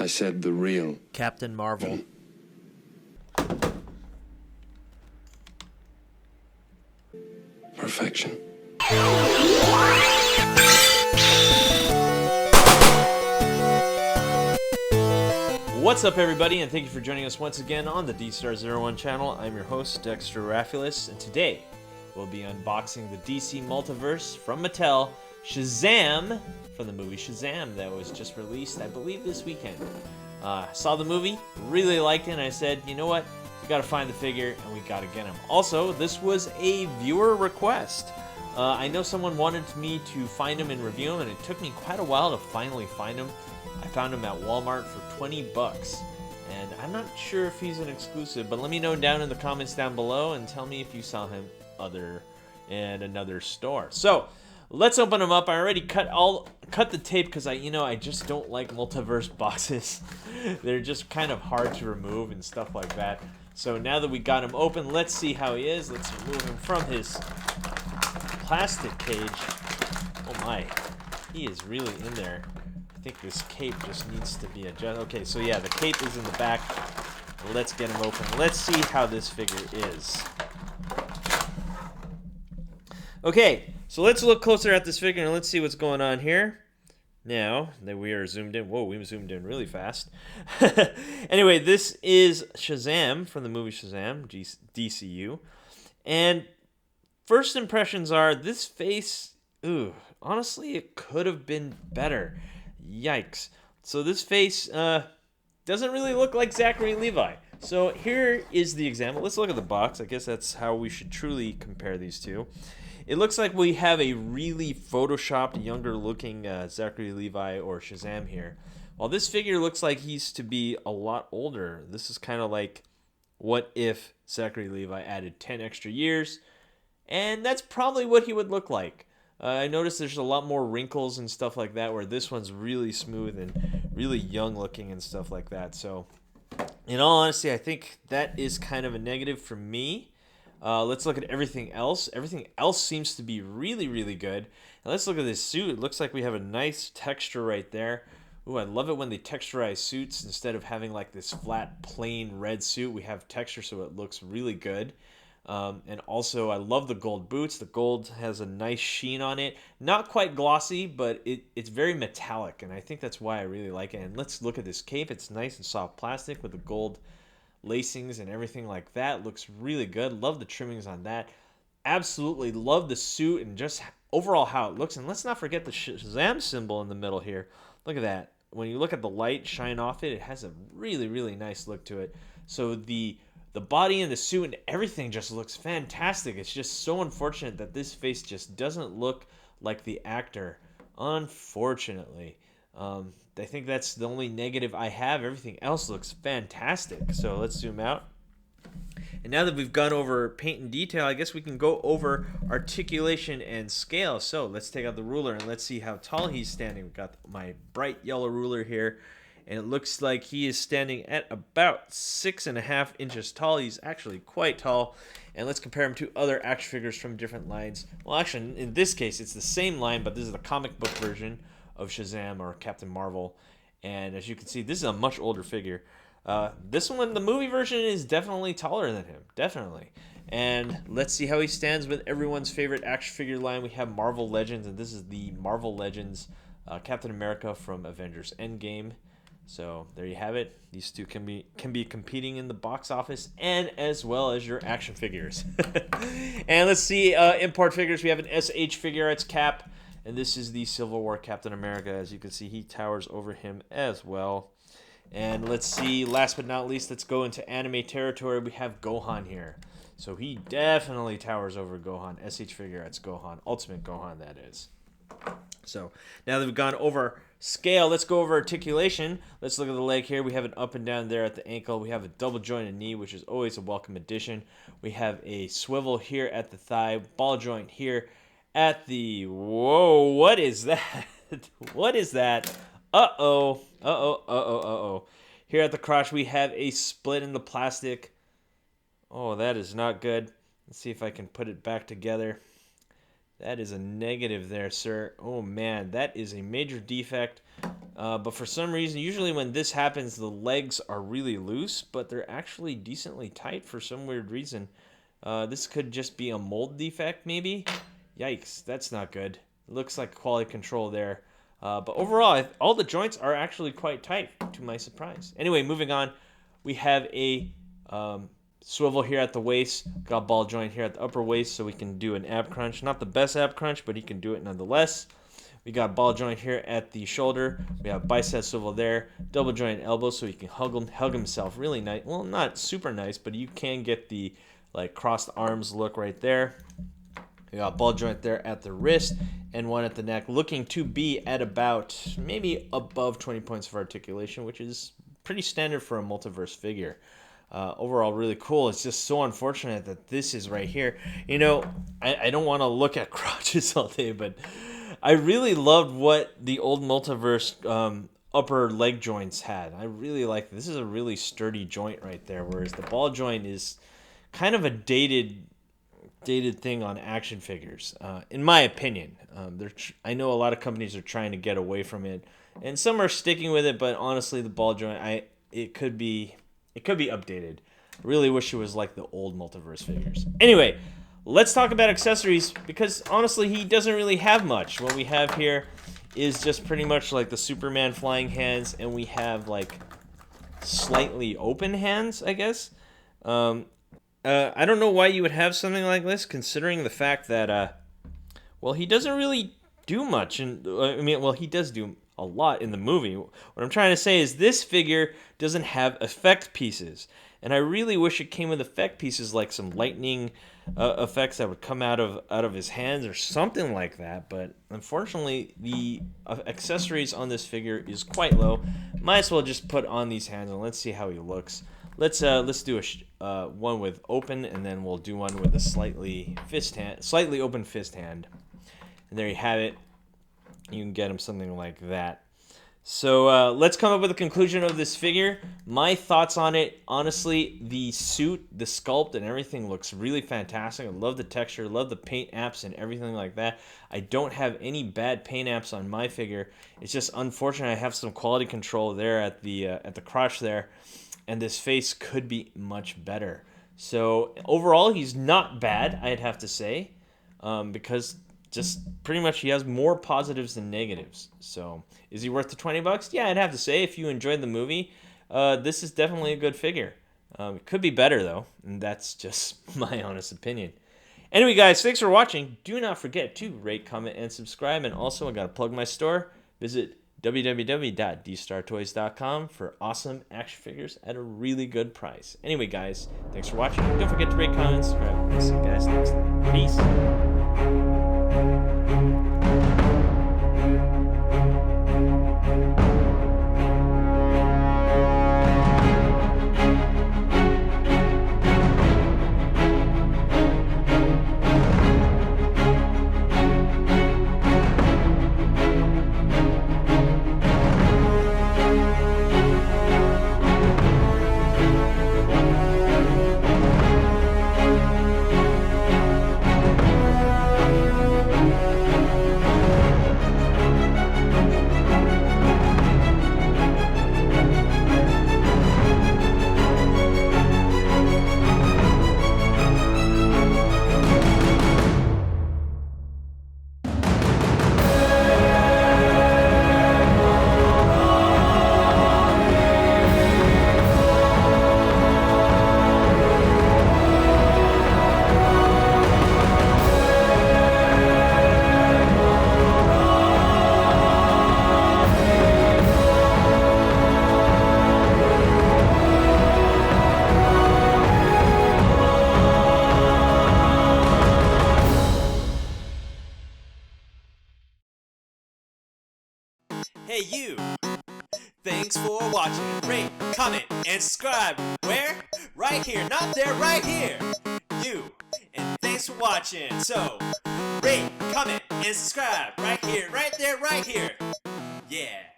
I said the real Captain Marvel. perfection. What's up, everybody, and thank you for joining us once again on the D-Star01 channel. I'm your host, Dexter Arafiles, and today we'll be unboxing the DC Multiverse from Mattel, Shazam, from the movie Shazam that was just released, I believe, this weekend. Saw the movie, really liked it, and I said, you know what, we gotta find the figure, and we gotta get him. Also, this was a viewer request. I know someone wanted me to find him and review him, and it took me quite a while to finally find him. I found him at Walmart for $20, and I'm not sure if he's an exclusive, but let me know down in the comments down below and tell me if you saw him in another store. So let's open him up. I already cut the tape because I just don't like Multiverse boxes. They're just kind of hard to remove and stuff like that. So now that we got him open, let's see how he is. Let's remove him from his plastic cage. Oh my, he is really in there. I think this cape just needs to be adjusted. Okay, so yeah, the cape is in the back. Let's get him open. Let's see how this figure is. Okay, so let's look closer at this figure and let's see what's going on here. Now that we are zoomed in. Whoa, we zoomed in really fast. Anyway, this is Shazam from the movie Shazam, DCU. And first impressions are this face, honestly, it could have been better. Yikes. So this face doesn't really look like Zachary Levi. So here is the example. Let's look at the box. I guess that's how we should truly compare these two. It looks like we have a really photoshopped, younger looking Zachary Levi or Shazam here. While this figure looks like he's to be a lot older. This is kind of like, what if Zachary Levi added 10 extra years? And that's probably what he would look like. I noticed there's a lot more wrinkles and stuff like that, where this one's really smooth and really young looking and stuff like that. So, in all honesty, I think that is kind of a negative for me. Let's look at everything else. Everything else seems to be really, really good. And let's look at this suit. It looks like we have a nice texture right there. Ooh, I love it when they texturize suits. Instead of having like this flat, plain red suit, we have texture so it looks really good. And also, I love the gold boots. The gold has a nice sheen on it. Not quite glossy, but it's very metallic, and I think that's why I really like it. And let's look at this cape. It's nice and soft plastic with the gold lacings and everything like that. Looks really good. Love the trimmings on that. Absolutely love the suit and just overall how it looks. And let's not forget the Shazam symbol in the middle here. Look at that. When you look at the light shine off it, it has a really, really nice look to it. So the body and the suit and everything just looks fantastic. It's just so unfortunate that this face just doesn't look like the actor, unfortunately. I think that's the only negative I have. Everything else looks fantastic. So let's zoom out. And now that we've gone over paint and detail, I guess we can go over articulation and scale. So let's take out the ruler and let's see how tall he's standing. We've got my bright yellow ruler here. And it looks like he is standing at about 6.5 inches tall. He's actually quite tall. And let's compare him to other action figures from different lines. Well, actually, in this case, it's the same line, but this is the comic book version of Shazam or Captain Marvel. And as you can see, this is a much older figure. This one, the movie version, is definitely taller than him. Definitely. And let's see how he stands with everyone's favorite action figure line. We have Marvel Legends, and this is the Marvel Legends Captain America from Avengers Endgame. So there you have it. These two can be competing in the box office and as well as your action figures. And let's see import figures. We have an SH Figuarts Cap, and this is the Civil War Captain America. As you can see, he towers over him as well. And let's see, last but not least, let's go into anime territory. We have Gohan here. So he definitely towers over Gohan. SH Figuarts Gohan. Ultimate Gohan, that is. So now that we've gone over scale, let's go over articulation. Let's look at the leg here. We have an up and down there at the ankle. We have a double jointed knee, which is always a welcome addition. We have a swivel here at the thigh, ball joint here at the... Whoa, what is that? What is that? Uh-oh. Here at the crotch, we have a split in the plastic. Oh, that is not good. Let's see if I can put it back together. That is a negative there, sir. Oh, man, that is a major defect. But for some reason, usually when this happens, the legs are really loose, but they're actually decently tight for some weird reason. This could just be a mold defect, maybe? Yikes, that's not good. Looks like quality control there. But overall, all the joints are actually quite tight, to my surprise. Anyway, moving on, we have a swivel here at the waist. Got a ball joint here at the upper waist, so we can do an ab crunch. Not the best ab crunch, but he can do it nonetheless. We got a ball joint here at the shoulder. We have bicep swivel there. Double joint elbow, so he can hug himself really nice. Well, not super nice, but you can get the like crossed arms look right there. We got a ball joint there at the wrist and one at the neck, looking to be at about maybe above 20 points of articulation, which is pretty standard for a multiverse figure. Overall, really cool. It's just so unfortunate that this is right here. You know, I don't want to look at crotches all day, but I really loved what the old multiverse upper leg joints had. I really like this. Is a really sturdy joint right there, whereas the ball joint is kind of a dated thing on action figures, in my opinion. I know a lot of companies are trying to get away from it, and some are sticking with it. But honestly, the ball joint, it could be updated. I really wish it was like the old multiverse figures. Anyway, let's talk about accessories, because honestly, he doesn't really have much. What we have here is just pretty much like the Superman flying hands, and we have like slightly open hands, I guess. I don't know why you would have something like this, considering the fact that, well, he doesn't really do much. And he does do a lot in the movie. What I'm trying to say is this figure doesn't have effect pieces. And I really wish it came with effect pieces, like some lightning effects that would come out of his hands or something like that. But unfortunately, the accessories on this figure is quite low. Might as well just put on these hands and let's see how he looks. Let's do a one with open, and then we'll do one with a slightly open fist hand. And there you have it. You can get him something like that. So let's come up with a conclusion of this figure. My thoughts on it, honestly, the suit, the sculpt, and everything looks really fantastic. I love the texture, love the paint apps and everything like that. I don't have any bad paint apps on my figure. It's just unfortunate I have some quality control there at the crotch there, and this face could be much better. So overall, he's not bad, I'd have to say, because just pretty much he has more positives than negatives. So is he worth the $20? Yeah, I'd have to say, if you enjoyed the movie, this is definitely a good figure. It could be better, though, and that's just my honest opinion. Anyway, guys, thanks for watching. Do not forget to rate, comment, and subscribe. And also, I got to plug my store. Visit www.dstartoys.com for awesome action figures at a really good price. Anyway, guys, thanks for watching. Don't forget to rate, comment, and subscribe. We'll see you guys next time. Peace. Hey you! Thanks for watching. Rate, comment, and subscribe. Where? Right here. Not there, right here. You. And thanks for watching. So, rate, comment, and subscribe. Right here, right there, right here. Yeah.